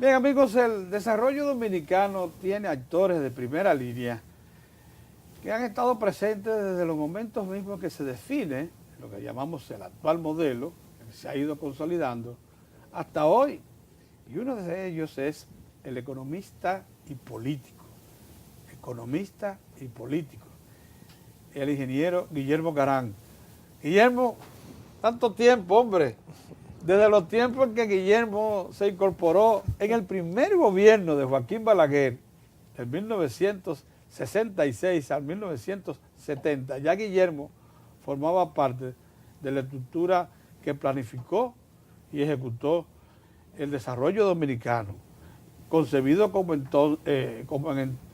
Bien, amigos, el desarrollo dominicano tiene actores de primera línea que han estado presentes desde los momentos mismos que se define lo que llamamos el actual modelo, que se ha ido consolidando hasta hoy. Y uno de ellos es el economista y político. Economista y político. El ingeniero Guillermo Garán. Guillermo, tanto tiempo, hombre. Desde los tiempos en que Guillermo se incorporó en el primer gobierno de Joaquín Balaguer, del 1966 al 1970, ya Guillermo formaba parte de la estructura que planificó y ejecutó el desarrollo dominicano, concebido como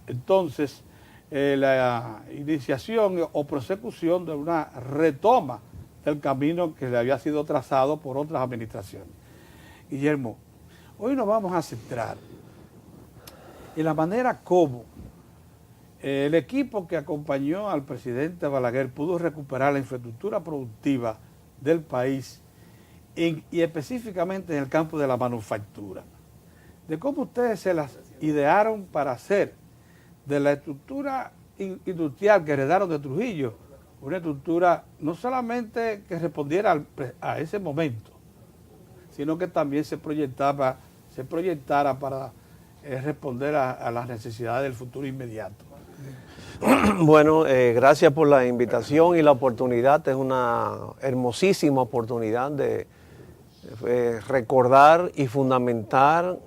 entonces la iniciación o prosecución de una retoma del camino que le había sido trazado por otras administraciones. Guillermo, hoy nos vamos a centrar en la manera como el equipo que acompañó al presidente Balaguer pudo recuperar la infraestructura productiva del país y específicamente en el campo de la manufactura. De cómo ustedes se las idearon para hacer de la estructura industrial que heredaron de Trujillo una estructura no solamente que respondiera a ese momento, sino que también se proyectara para responder a las necesidades del futuro inmediato. Bueno, gracias por la invitación y la oportunidad. Es una hermosísima oportunidad de recordar y fundamentar,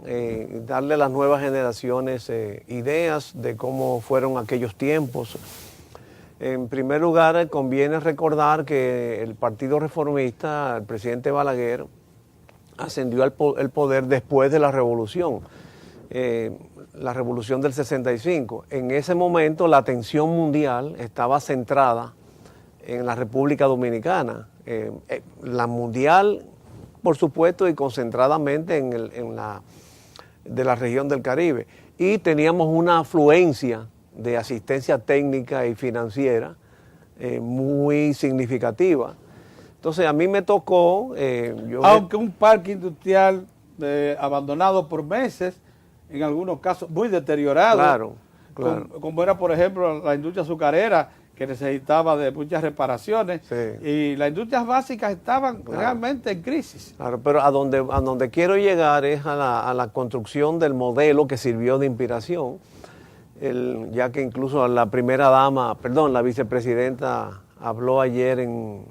darle a las nuevas generaciones ideas de cómo fueron aquellos tiempos. En primer lugar, conviene recordar que el Partido Reformista, el presidente Balaguer, ascendió al poder después de la Revolución del 65. En ese momento la atención mundial estaba centrada en la República Dominicana. La mundial, por supuesto, y concentradamente en la región del Caribe. Y teníamos una afluencia de asistencia técnica y financiera muy significativa. Entonces a mí me tocó... aunque un parque industrial abandonado por meses, en algunos casos muy deteriorado, claro. Como era por ejemplo la industria azucarera, que necesitaba de muchas reparaciones, sí. Y las industrias básicas estaban realmente en crisis. Claro, pero a donde quiero llegar es a la construcción del modelo que sirvió de inspiración, ya que incluso la la vicepresidenta habló ayer en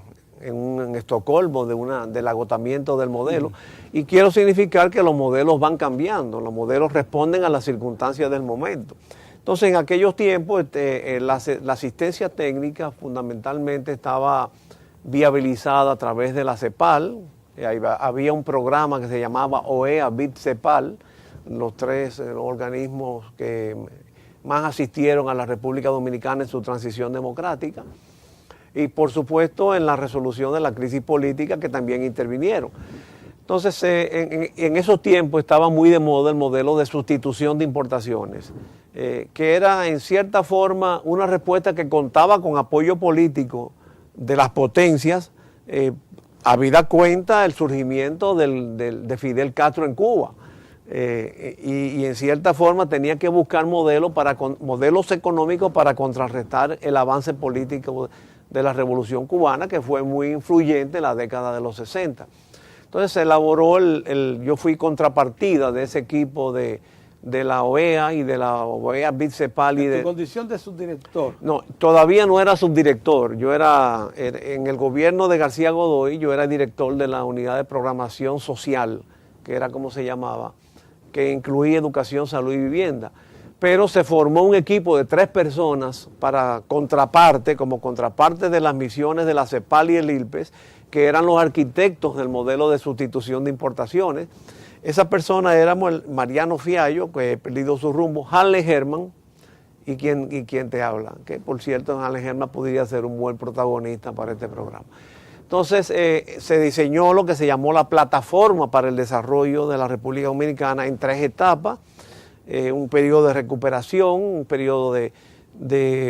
Estocolmo del agotamiento del modelo, y quiero significar que los modelos van cambiando, los modelos responden a las circunstancias del momento. Entonces, en aquellos tiempos, la asistencia técnica fundamentalmente estaba viabilizada a través de la CEPAL. Había un programa que se llamaba OEA, BID, CEPAL, los tres organismos que más asistieron a la República Dominicana en su transición democrática. Y, por supuesto, en la resolución de la crisis política, que también intervinieron. Entonces, en esos tiempos estaba muy de moda el modelo de sustitución de importaciones, que era en cierta forma una respuesta que contaba con apoyo político de las potencias, habida cuenta el surgimiento de Fidel Castro en Cuba. Y en cierta forma tenía que buscar modelos económicos para contrarrestar el avance político de la Revolución Cubana, que fue muy influyente en la década de los 60. Entonces se elaboró yo fui contrapartida de ese equipo de la OEA y de la OEA BID-CEPAL. ¿En tu condición de subdirector? No, todavía no era subdirector. Yo era, en el gobierno de García Godoy, yo era director de la unidad de programación social, que era como se llamaba, que incluía educación, salud y vivienda. Pero se formó un equipo de 3 personas como contraparte de las misiones de la CEPAL y el ILPES, que eran los arquitectos del modelo de sustitución de importaciones. Esa persona éramos Mariano Fiallo, que he perdido su rumbo, Hanley Herman, y quien te habla, que por cierto Hanley Herman podría ser un buen protagonista para este programa. Entonces se diseñó lo que se llamó la plataforma para el desarrollo de la República Dominicana en 3 etapas, un periodo de recuperación, un periodo de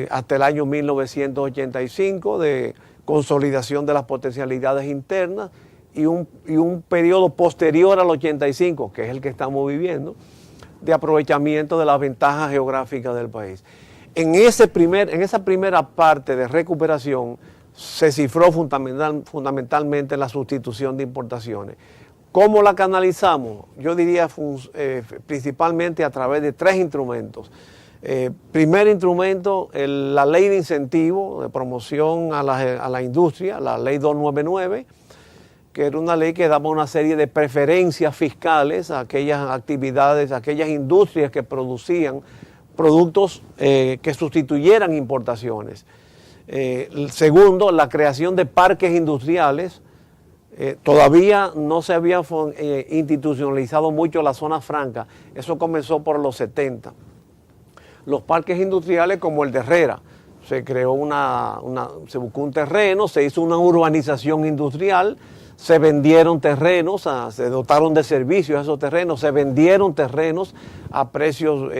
hasta el año 1985, de consolidación de las potencialidades internas, y un periodo posterior al 85, que es el que estamos viviendo, de aprovechamiento de las ventajas geográficas del país. En esa primera parte de recuperación se cifró fundamentalmente la sustitución de importaciones. ¿Cómo la canalizamos? Yo diría principalmente a través de 3 instrumentos. Primer instrumento, la ley de incentivo de promoción a la industria, la ley 299, que era una ley que daba una serie de preferencias fiscales a aquellas actividades, a aquellas industrias que producían productos que sustituyeran importaciones. Segundo, la creación de parques industriales. Todavía no se había institucionalizado mucho la zona franca. Eso comenzó por los 70. Los parques industriales como el de Herrera. Se creó se buscó un terreno, se hizo una urbanización industrial, se vendieron terrenos, se dotaron de servicios a esos terrenos, se vendieron terrenos a precios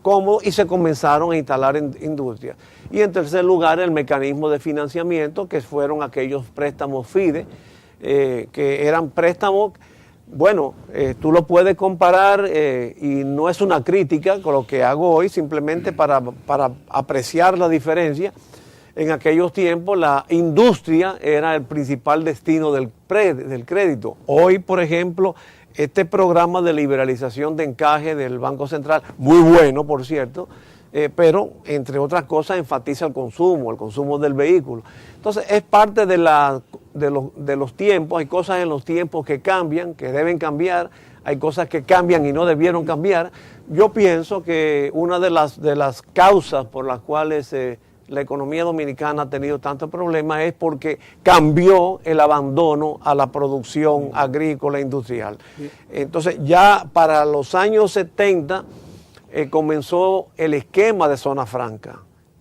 cómodos y se comenzaron a instalar en industrias. Y en tercer lugar, el mecanismo de financiamiento, que fueron aquellos préstamos FIDE, que eran préstamos, bueno, tú lo puedes comparar y no es una crítica con lo que hago hoy, simplemente para apreciar la diferencia. En aquellos tiempos la industria era el principal destino del crédito. Hoy, por ejemplo, este programa de liberalización de encaje del Banco Central, muy bueno, por cierto, pero entre otras cosas enfatiza el consumo del vehículo. Entonces es parte de los tiempos. Hay cosas en los tiempos que cambian, que deben cambiar, hay cosas que cambian y no debieron cambiar. Yo pienso que una de las causas por las cuales la economía dominicana ha tenido tantos problemas es porque cambió el abandono a la producción agrícola e industrial. Entonces ya para los años 70 comenzó el esquema de zona franca,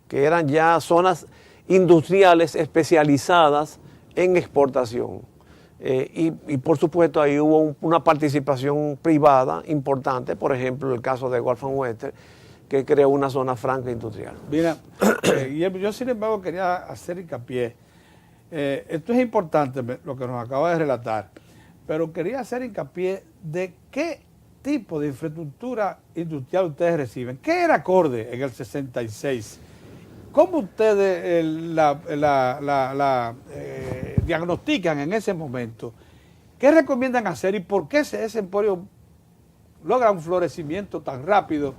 que eran ya zonas industriales especializadas en exportación. Y por supuesto ahí hubo una participación privada importante, por ejemplo el caso de Gulf and Western, que creó una zona franca industrial. Mira, yo sin embargo quería hacer hincapié, esto es importante lo que nos acaba de relatar, pero quería hacer hincapié de qué tipo de infraestructura industrial ustedes reciben. ¿Qué era acorde en el 66? ¿Cómo ustedes diagnostican en ese momento? ¿Qué recomiendan hacer y por qué ese emporio logra un florecimiento tan rápido,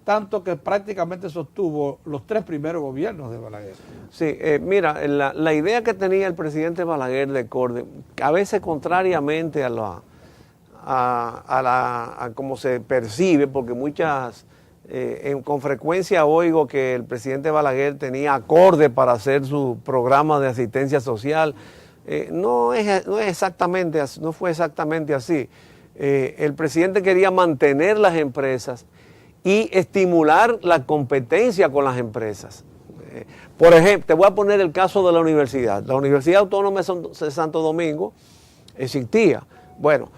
tanto que prácticamente sostuvo los 3 primeros gobiernos de Balaguer? Sí, mira, la idea que tenía el presidente Balaguer de Corde, a veces contrariamente a cómo se percibe, porque con frecuencia oigo que el presidente Balaguer tenía acorde para hacer su programa de asistencia social. No fue exactamente así. El presidente quería mantener las empresas y estimular la competencia con las empresas. Por ejemplo, te voy a poner el caso de la universidad. La Universidad Autónoma de Santo Domingo existía. Bueno,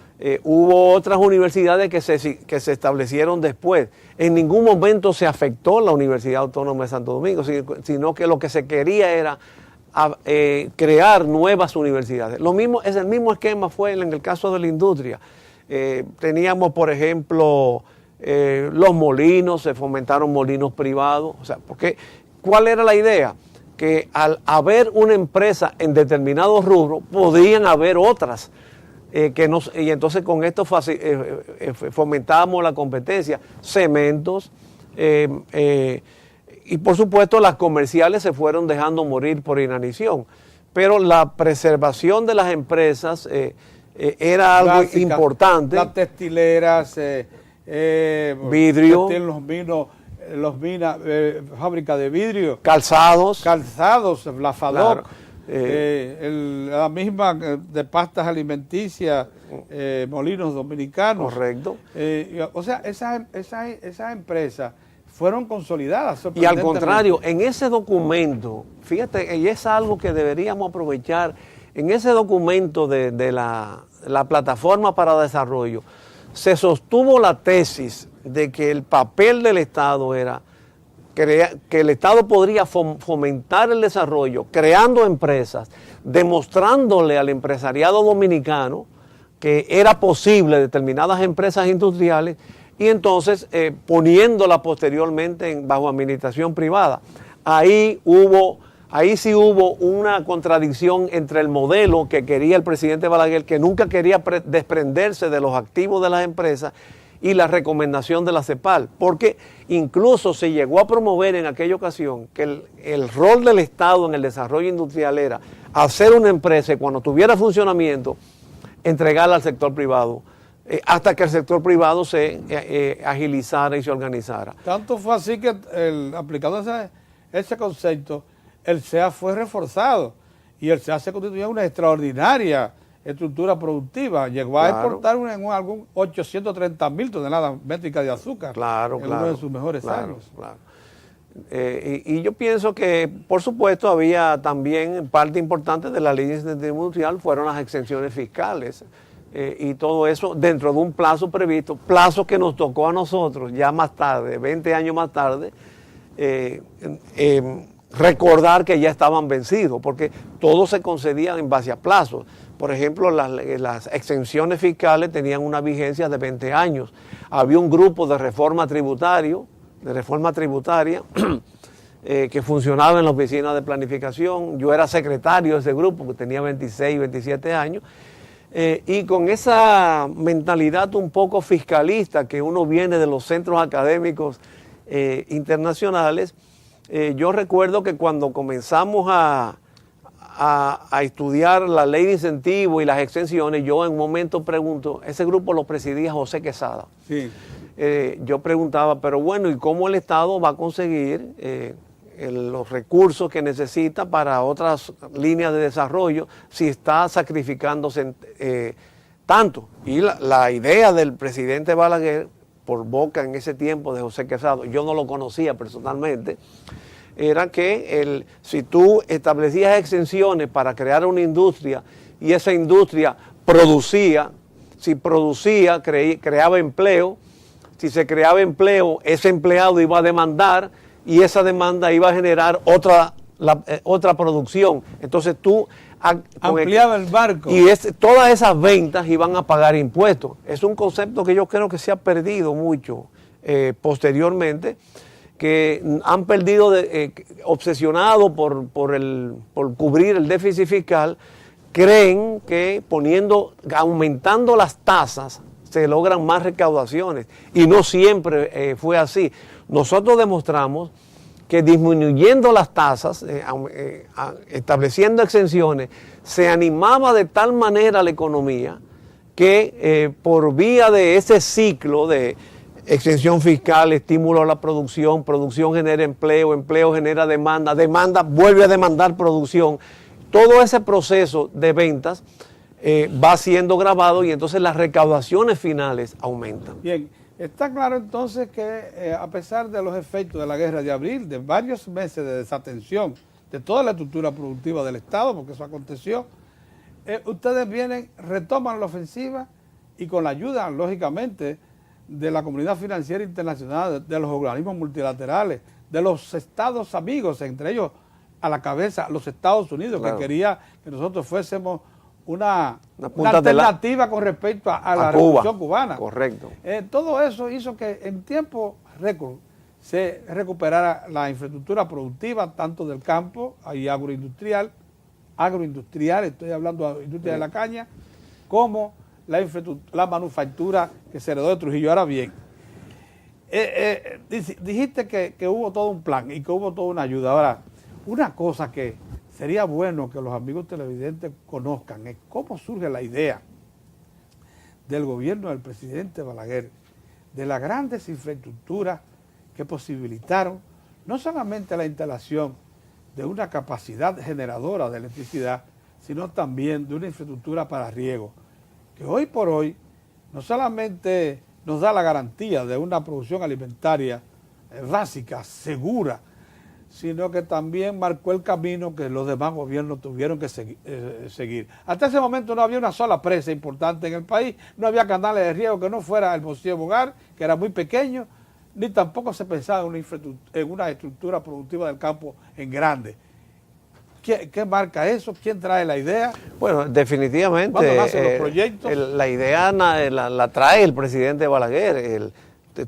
hubo otras universidades que se establecieron después. En ningún momento se afectó la Universidad Autónoma de Santo Domingo, sino que lo que se quería era crear nuevas universidades. El mismo esquema fue en el caso de la industria. Teníamos, por ejemplo, los molinos, se fomentaron molinos privados. O sea, ¿cuál era la idea? Que al haber una empresa en determinados rubros, podían haber otras. Y entonces con esto fomentábamos la competencia, cementos, y por supuesto las comerciales se fueron dejando morir por inanición, pero la preservación de las empresas era algo básicas, importante. Las textileras, vidrio, fábrica de vidrio, calzados, la FADOC. Claro. La misma de pastas alimenticias, Molinos Dominicanos. Correcto. O sea, esas empresas fueron consolidadas. Y al contrario, en ese documento, fíjate, y es algo que deberíamos aprovechar, en ese documento de la Plataforma para Desarrollo, se sostuvo la tesis de que el papel del Estado era que el Estado podría fomentar el desarrollo, creando empresas, demostrándole al empresariado dominicano que era posible determinadas empresas industriales y entonces poniéndola posteriormente bajo administración privada. Ahí sí hubo una contradicción entre el modelo que quería el presidente Balaguer, que nunca quería desprenderse de los activos de las empresas, y la recomendación de la CEPAL, porque incluso se llegó a promover en aquella ocasión que el rol del Estado en el desarrollo industrial era hacer una empresa y cuando tuviera funcionamiento, entregarla al sector privado, hasta que el sector privado se agilizara y se organizara. Tanto fue así que aplicando ese concepto, el SEA fue reforzado y el SEA se constituyó en una extraordinaria estructura productiva. Llegó a exportar algún 830.000 toneladas métricas de azúcar en uno de sus mejores años. Claro. Y yo pienso que, por supuesto, había también parte importante de la ley de incentivo industrial fueron las exenciones fiscales y todo eso dentro de un plazo previsto, plazo que nos tocó a nosotros ya más tarde, 20 años más tarde, recordar que ya estaban vencidos, porque todo se concedía en base a plazos. Por ejemplo, las exenciones fiscales tenían una vigencia de 20 años. Había un grupo de reforma tributaria que funcionaba en la oficina de planificación. Yo era secretario de ese grupo, que tenía 26, 27 años. Y con esa mentalidad un poco fiscalista que uno viene de los centros académicos internacionales, yo recuerdo que cuando comenzamos a estudiar la ley de incentivo y las exenciones, yo en un momento pregunto, ese grupo lo presidía José Quesada. Sí. Yo preguntaba, pero bueno, ¿y cómo el Estado va a conseguir los recursos que necesita para otras líneas de desarrollo si está sacrificándose tanto? Y la idea del presidente Balaguer, por boca en ese tiempo de José Quesada, yo no lo conocía personalmente, era que si tú establecías exenciones para crear una industria y esa industria producía, si producía, creaba empleo, si se creaba empleo, ese empleado iba a demandar y esa demanda iba a generar otra producción. Entonces tú ampliaba el barco. Y todas esas ventas iban a pagar impuestos. Es un concepto que yo creo que se ha perdido mucho posteriormente, que han perdido, obsesionados por cubrir el déficit fiscal, creen que aumentando las tasas se logran más recaudaciones, y no siempre fue así. Nosotros demostramos que disminuyendo las tasas, estableciendo exenciones, se animaba de tal manera la economía que por vía de ese ciclo de exención fiscal, estímulo a la producción, producción genera empleo, empleo genera demanda, demanda vuelve a demandar producción. Todo ese proceso de ventas va siendo grabado y entonces las recaudaciones finales aumentan. Bien, está claro entonces que a pesar de los efectos de la guerra de abril, de varios meses de desatención de toda la estructura productiva del Estado, porque eso aconteció, ustedes retoman la ofensiva y con la ayuda, lógicamente, de la comunidad financiera internacional, de los organismos multilaterales, de los estados amigos, entre ellos a la cabeza los Estados Unidos, claro, que quería que nosotros fuésemos una alternativa con respecto a la revolución cubana. Correcto. Todo eso hizo que en tiempo récord se recuperara la infraestructura productiva, tanto del campo y agroindustrial, estoy hablando de industria de la caña, como la manufactura que se heredó de Trujillo. Ahora bien, dijiste que hubo todo un plan y que hubo toda una ayuda. Ahora, una cosa que sería bueno que los amigos televidentes conozcan es cómo surge la idea del gobierno del presidente Balaguer de las grandes infraestructuras que posibilitaron no solamente la instalación de una capacidad generadora de electricidad, sino también de una infraestructura para riego, que hoy por hoy no solamente nos da la garantía de una producción alimentaria básica, segura, sino que también marcó el camino que los demás gobiernos tuvieron que seguir. Hasta ese momento no había una sola presa importante en el país, no había canales de riego que no fuera el Mosquito Bogar, que era muy pequeño, ni tampoco se pensaba en una estructura productiva del campo en grande. ¿Qué marca eso? ¿Quién trae la idea? Bueno, definitivamente ¿Cuándo nacen los proyectos? La idea la trae el presidente Balaguer.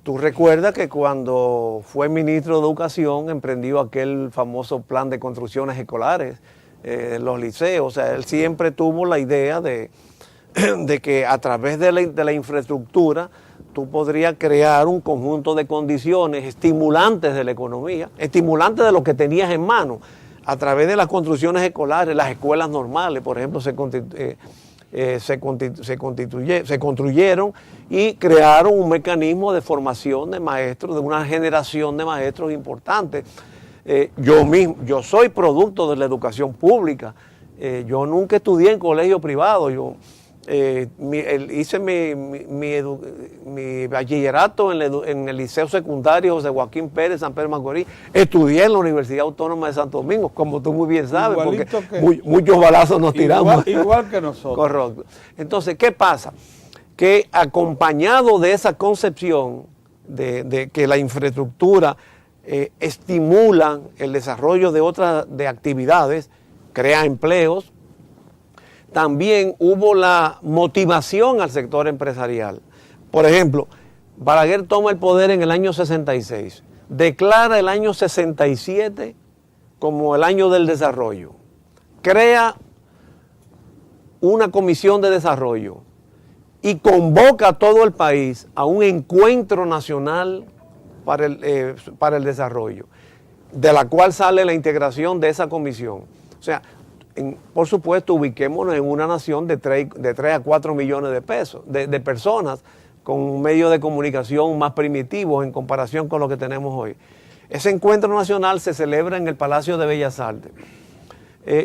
Tú recuerdas que cuando fue ministro de Educación emprendió aquel famoso plan de construcciones escolares, los liceos. O sea, él siempre tuvo la idea de que a través de la infraestructura tú podrías crear un conjunto de condiciones estimulantes de la economía, estimulantes de lo que tenías en mano. A través de las construcciones escolares, las escuelas normales, por ejemplo, se construyeron y crearon un mecanismo de formación de maestros, de una generación de maestros importantes. Yo soy producto de la educación pública. Yo nunca estudié en colegio privado. Hice mi bachillerato en el Liceo Secundario José Joaquín Pérez, San Pedro Macorís. Estudié en la Universidad Autónoma de Santo Domingo, como tú muy bien sabes, Igualito porque muchos balazos nos tiramos. Igual que nosotros. Correcto. Entonces, ¿qué pasa? Que acompañado de esa concepción de que la infraestructura estimula el desarrollo de actividades, crea empleos, también hubo la motivación al sector empresarial. Por ejemplo, Balaguer toma el poder en el año 66, declara el año 67 como el año del desarrollo, crea una comisión de desarrollo y convoca a todo el país a un encuentro nacional para el desarrollo, de la cual sale la integración de esa comisión. O sea, por supuesto, ubiquémonos en una nación de 3 a 4 millones de personas con un medio de comunicación más primitivo en comparación con lo que tenemos hoy. Ese encuentro nacional se celebra en el Palacio de Bellas Artes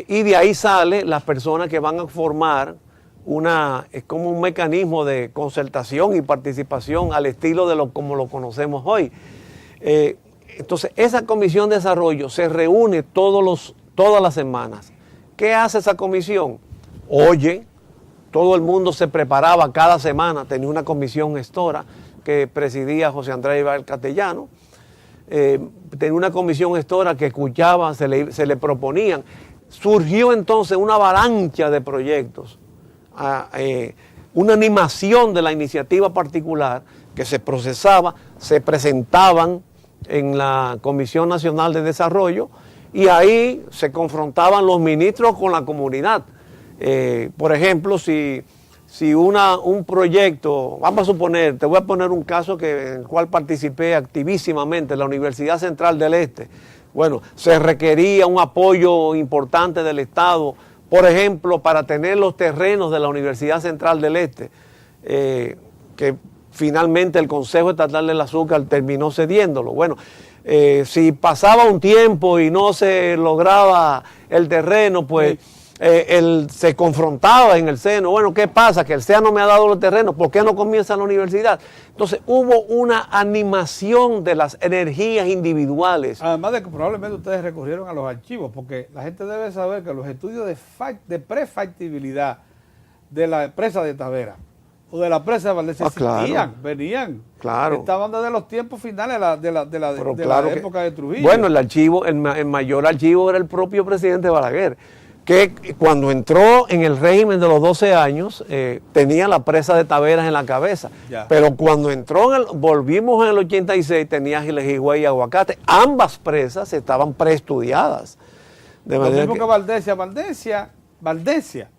y de ahí salen las personas que van a formar es como un mecanismo de concertación y participación al estilo de como lo conocemos hoy. Entonces, esa comisión de desarrollo se reúne todas las semanas. ¿Qué hace esa comisión? Oye, todo el mundo se preparaba cada semana, tenía una comisión gestora que presidía José Andrés Ibar Castellano, tenía una comisión gestora que escuchaba, se le proponían. Surgió entonces una avalancha de proyectos, una animación de la iniciativa particular que se procesaba, se presentaban en la Comisión Nacional de Desarrollo, y ahí se confrontaban los ministros con la comunidad. Por ejemplo, si un proyecto, vamos a suponer, te voy a poner un caso en el cual participé activísimamente, la Universidad Central del Este. Bueno, se requería un apoyo importante del Estado, por ejemplo, para tener los terrenos de la Universidad Central del Este, que finalmente el Consejo Estatal del Azúcar terminó cediéndolo. Bueno, si pasaba un tiempo y no se lograba el terreno, pues se confrontaba en el seno. Bueno, ¿qué pasa? Que el SEA no me ha dado los terrenos, ¿por qué no comienza la universidad? Entonces hubo una animación de las energías individuales. Además de que probablemente ustedes recurrieron a los archivos, porque la gente debe saber que los estudios de prefactibilidad de la presa de Tavera o de la presa de Valdés existían, venían. Claro. Estaban desde los tiempos finales de la época de Trujillo. Bueno, el mayor archivo era el propio presidente Balaguer, que cuando entró en el régimen de los 12 años, tenía la presa de Taveras en la cabeza. Ya. Pero cuando volvimos en el 86, tenía Gilejigüey y Aguacate. Ambas presas estaban preestudiadas. Lo mismo que Valdesia,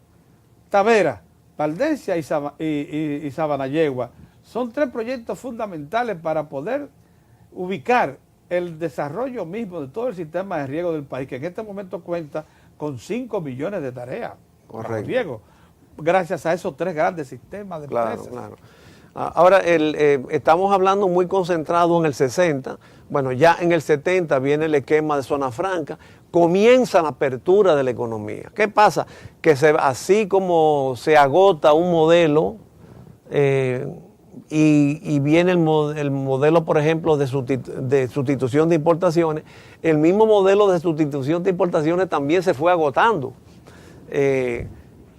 Tavera, Valdesia y Sabanayegua. Son 3 proyectos fundamentales para poder ubicar el desarrollo mismo de todo el sistema de riego del país, que en este momento cuenta con 5 millones de tareas para riego, gracias a esos 3 grandes sistemas de presas. Claro. Ahora, estamos hablando muy concentrado en el 60, bueno, ya en el 70 viene el esquema de zona franca, comienza la apertura de la economía. ¿Qué pasa? Que así como se agota un modelo y viene el modelo, por ejemplo, de sustitución de importaciones, el mismo modelo de sustitución de importaciones también se fue agotando.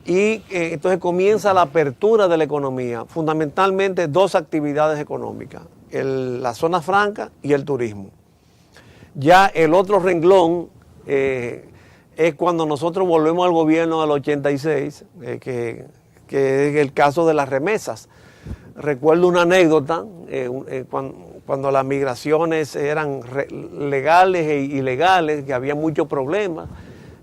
y entonces comienza la apertura de la economía, fundamentalmente dos actividades económicas, la zona franca y el turismo. Ya el otro renglón es cuando nosotros volvemos al gobierno del 86, que es el caso de las remesas. Recuerdo una anécdota, cuando las migraciones eran legales e ilegales, que había muchos problemas.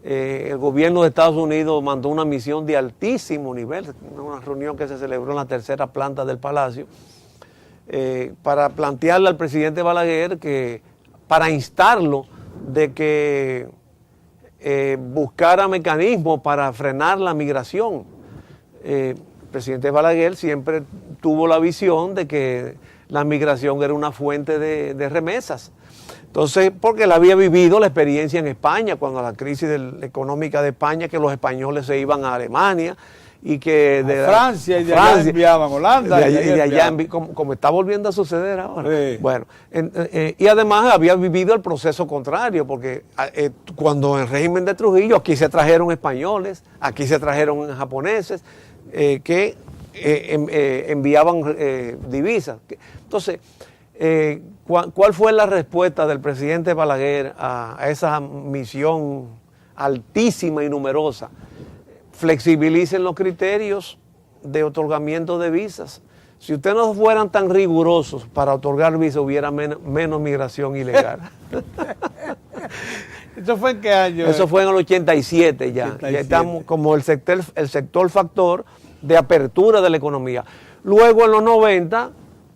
El gobierno de Estados Unidos mandó una misión de altísimo nivel, una reunión que se celebró en la tercera planta del Palacio, para plantearle al presidente Balaguer para instarlo de que buscara mecanismos para frenar la migración. El presidente Balaguer siempre tuvo la visión de que la migración era una fuente de remesas. Entonces, porque él había vivido la experiencia en España, cuando la crisis económica de España, que los españoles se iban a Alemania y que de Francia y de allá enviaban Holanda. De allá como está volviendo a suceder ahora. Sí. Bueno, y además había vivido el proceso contrario, porque cuando en el régimen de Trujillo aquí se trajeron españoles, aquí se trajeron japoneses, que enviaban divisas. Entonces, ¿cuál fue la respuesta del presidente Balaguer a esa misión altísima y numerosa? Flexibilicen los criterios de otorgamiento de visas. Si ustedes no fueran tan rigurosos para otorgar visas, hubiera menos migración ilegal. ¿Eso fue en qué año? Eso fue en el 87 ya. 87. Ya estamos como el sector factor de apertura de la economía. Luego en los 90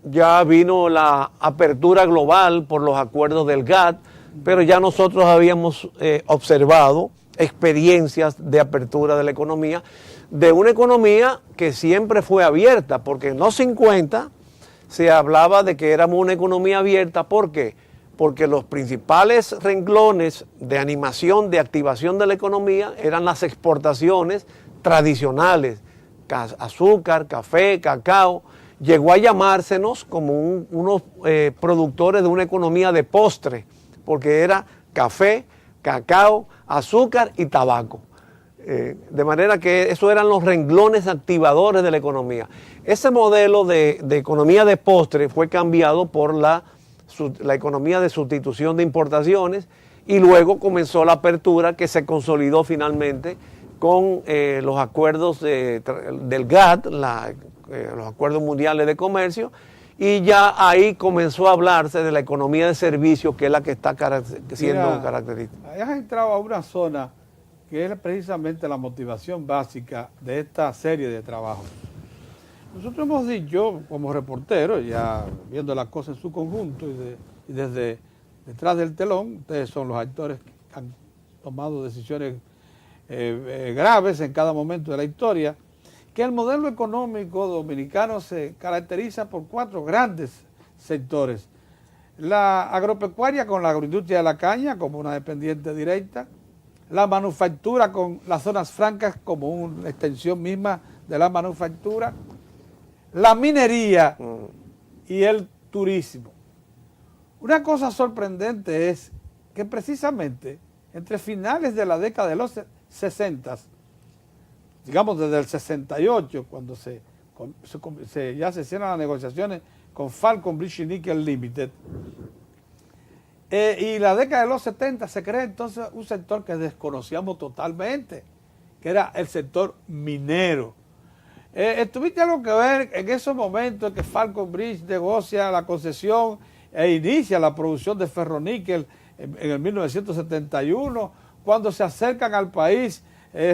ya vino la apertura global por los acuerdos del GATT, pero ya nosotros habíamos observado experiencias de apertura de la economía, de una economía que siempre fue abierta, porque en los 50 se hablaba de que éramos una economía abierta. ¿Por qué? Porque los principales renglones de animación, de activación de la economía eran las exportaciones tradicionales, azúcar, café, cacao. Llegó a llamársenos como unos productores de una economía de postre, porque era café, cacao, azúcar y tabaco. De manera que esos eran los renglones activadores de la economía. Ese modelo de economía de postre fue cambiado por la economía de sustitución de importaciones, y luego comenzó la apertura, que se consolidó finalmente con los acuerdos del GATT, los acuerdos mundiales de comercio, y ya ahí comenzó a hablarse de la economía de servicios, que es la que está siendo característica. Has entrado a una zona que es precisamente la motivación básica de esta serie de trabajos. Nosotros hemos dicho, como reporteros, ya viendo las cosas en su conjunto y desde detrás del telón, ustedes son los actores que han tomado decisiones graves en cada momento de la historia, que el modelo económico dominicano se caracteriza por 4 grandes sectores. La agropecuaria con la agroindustria de la caña como una dependiente directa, la manufactura con las zonas francas como una extensión misma de la manufactura, la minería y el turismo. Una cosa sorprendente es que precisamente entre finales de la década de los 60, digamos desde el 68, cuando ya se cierran las negociaciones con Falcon Bridge y Nickel Limited, y la década de los 70 se crea entonces un sector que desconocíamos totalmente, que era el sector minero. ¿Tuviste algo que ver en esos momentos en que Falcon Bridge negocia la concesión e inicia la producción de ferroníquel en el 1971, cuando se acercan al país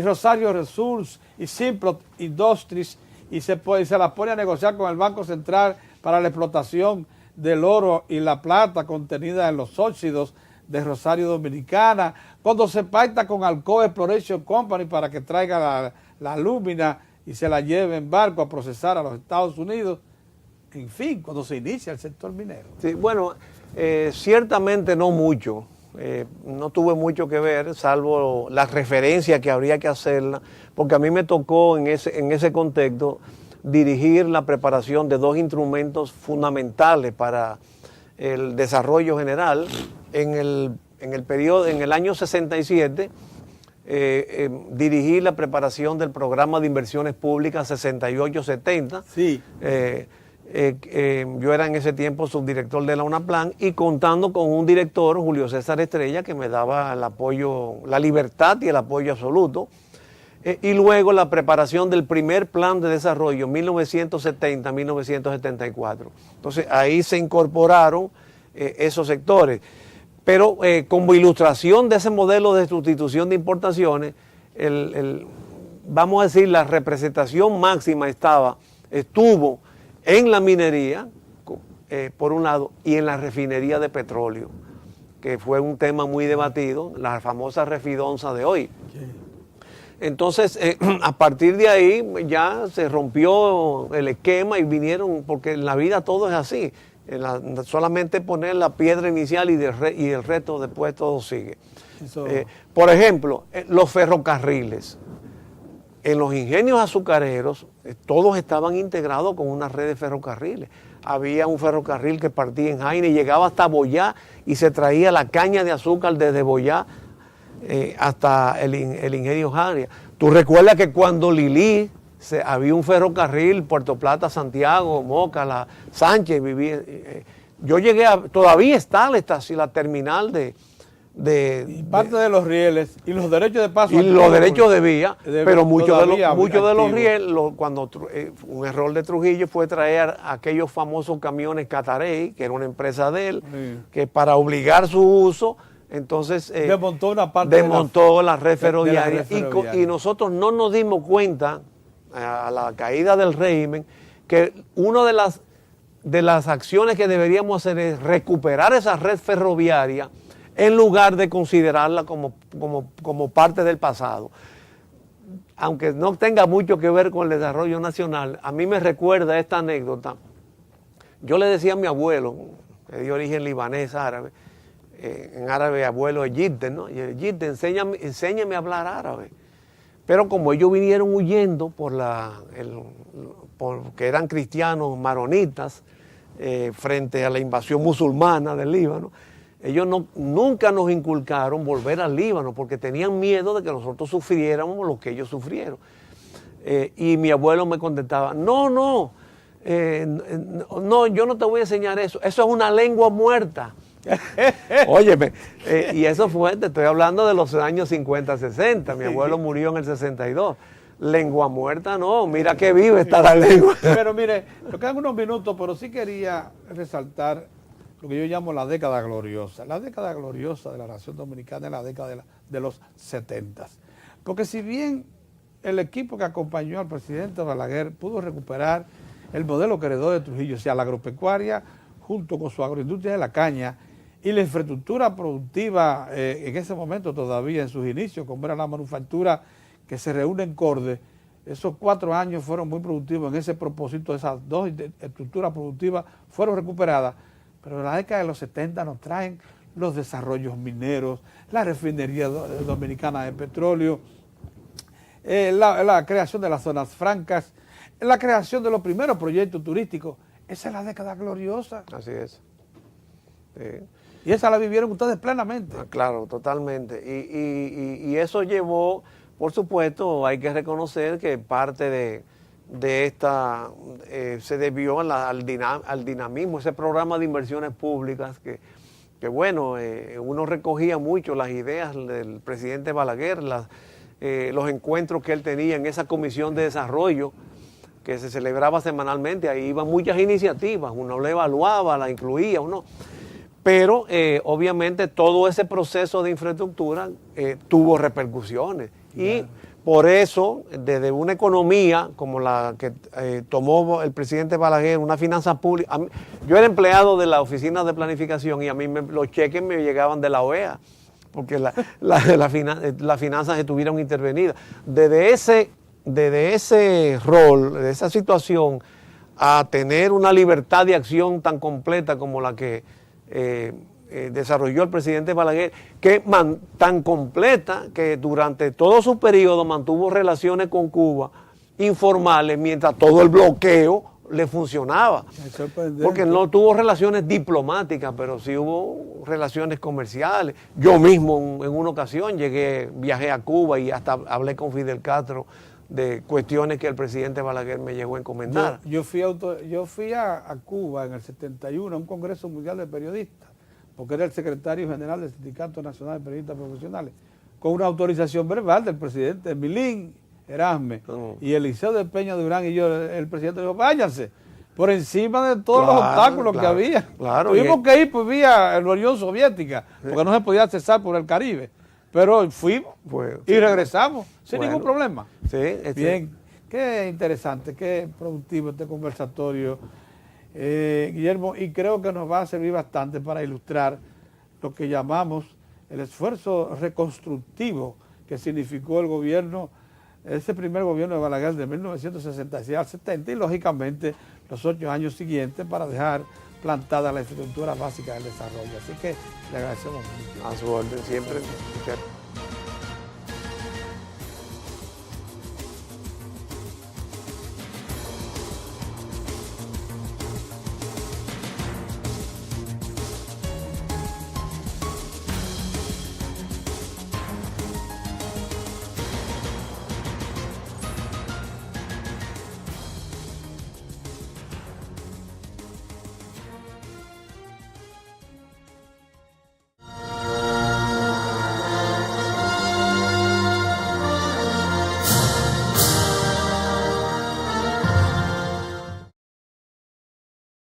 Rosario Resources y Simplot Industries y se las pone a negociar con el Banco Central para la explotación del oro y la plata contenida en los óxidos de Rosario Dominicana, cuando se pacta con Alcoa Exploration Company para que traiga la alúmina y se la lleve en barco a procesar a los Estados Unidos, en fin, cuando se inicia el sector minero. Sí, bueno, ciertamente no mucho, no tuve mucho que ver, salvo la referencia que habría que hacerla, porque a mí me tocó en ese contexto dirigir la preparación de 2 instrumentos fundamentales para el desarrollo general. En el año 67 dirigí la preparación del programa de inversiones públicas 68-70. Sí. Yo era en ese tiempo subdirector de la UNAPLAN y contando con un director, Julio César Estrella, que me daba el apoyo, la libertad y el apoyo absoluto. Y luego la preparación del primer plan de desarrollo, 1970-1974. Entonces ahí se incorporaron esos sectores. Pero como ilustración de ese modelo de sustitución de importaciones, vamos a decir, la representación máxima estuvo en la minería, por un lado, y en la refinería de petróleo, que fue un tema muy debatido, la famosa refidonza de hoy. Sí. Entonces, a partir de ahí ya se rompió el esquema y vinieron, porque en la vida todo es así. Solamente poner la piedra inicial y el resto después todo sigue. Por ejemplo, los ferrocarriles. En los ingenios azucareros, todos estaban integrados con una red de ferrocarriles. Había un ferrocarril que partía en Jaina y llegaba hasta Boyá y se traía la caña de azúcar desde Boyá hasta el ingenio Jaria. Tú recuerdas que cuando Lili había un ferrocarril, Puerto Plata, Santiago, Moca, Sánchez, vivía. Yo llegué todavía está la terminal y parte de los rieles y los derechos de paso. Y los derechos de vía, pero muchos de los rieles, cuando un error de Trujillo fue traer aquellos famosos camiones Catarey, que era una empresa de él, sí, que para obligar su uso, entonces desmontó una parte desmontó la red ferroviaria. Y nosotros no nos dimos cuenta, a la caída del régimen, que una de las acciones que deberíamos hacer es recuperar esa red ferroviaria en lugar de considerarla como parte del pasado. Aunque no tenga mucho que ver con el desarrollo nacional, a mí me recuerda esta anécdota. Yo le decía a mi abuelo, que de origen libanés árabe, en árabe abuelo es Yidden, ¿no? Y Yidden, enséñame a hablar árabe. Pero como ellos vinieron huyendo porque eran cristianos maronitas frente a la invasión musulmana del Líbano, ellos nunca nos inculcaron volver al Líbano porque tenían miedo de que nosotros sufriéramos lo que ellos sufrieron. Y mi abuelo me contestaba, no, yo no te voy a enseñar eso es una lengua muerta. Óyeme, y eso fue, te estoy hablando de los años 50, 60, mi abuelo murió en el 62. Lengua muerta no, mira qué viva está la lengua. Pero mire, nos quedan unos minutos, pero sí quería resaltar lo que yo llamo la década gloriosa. La década gloriosa de la nación dominicana es la década de los 70. Porque si bien el equipo que acompañó al presidente Balaguer pudo recuperar el modelo que heredó de Trujillo, o sea, la agropecuaria, junto con su agroindustria de la caña, y la infraestructura productiva en ese momento todavía en sus inicios, como era la manufactura que se reúne en Corde, esos 4 años fueron muy productivos en ese propósito, esas dos estructuras productivas fueron recuperadas, pero en la década de los 70 nos traen los desarrollos mineros, la refinería dominicana de petróleo, la creación de las zonas francas, la creación de los primeros proyectos turísticos. Esa es la década gloriosa. Así es. Sí. Y esa la vivieron ustedes plenamente. Claro, totalmente. Y eso llevó, por supuesto, hay que reconocer que parte de esta se debió al dinamismo, ese programa de inversiones públicas que bueno, uno recogía mucho las ideas del presidente Balaguer, los encuentros que él tenía en esa comisión de desarrollo que se celebraba semanalmente, ahí iban muchas iniciativas, uno la evaluaba, la incluía, uno... Pero obviamente todo ese proceso de infraestructura tuvo repercusiones. Y por eso, desde una economía como la que tomó el presidente Balaguer, una finanza pública, yo era empleado de la oficina de planificación y a mí los cheques me llegaban de la OEA, porque las finanzas estuvieron intervenidas. Desde ese rol, de esa situación, a tener una libertad de acción tan completa como la que desarrolló el presidente Balaguer, tan completa que durante todo su periodo mantuvo relaciones con Cuba informales, mientras todo el bloqueo le funcionaba. Es sorprendente. Porque no tuvo relaciones diplomáticas, pero sí hubo relaciones comerciales. Yo mismo en una ocasión viajé a Cuba y hasta hablé con Fidel Castro de cuestiones que el presidente Balaguer me llegó a encomendar. Yo fui a Cuba en el 71 a un Congreso Mundial de Periodistas, porque era el secretario general del Sindicato Nacional de Periodistas Profesionales, con una autorización verbal del presidente Milín Erasme y Eliseo de Peña Durán y yo, el presidente dijo, váyanse, por encima de todos los obstáculos que había. Tuvimos que ir por vía la Unión Soviética, porque no se podía accesar por el Caribe. Pero fuimos y regresamos sin ningún problema. Sí, bien, qué interesante, qué productivo este conversatorio, Guillermo, y creo que nos va a servir bastante para ilustrar lo que llamamos el esfuerzo reconstructivo que significó el gobierno, ese primer gobierno de Balaguer de 1966 al 70 y lógicamente los 8 años siguientes para dejar plantada la estructura básica del desarrollo. Así que le agradecemos mucho. A su orden siempre.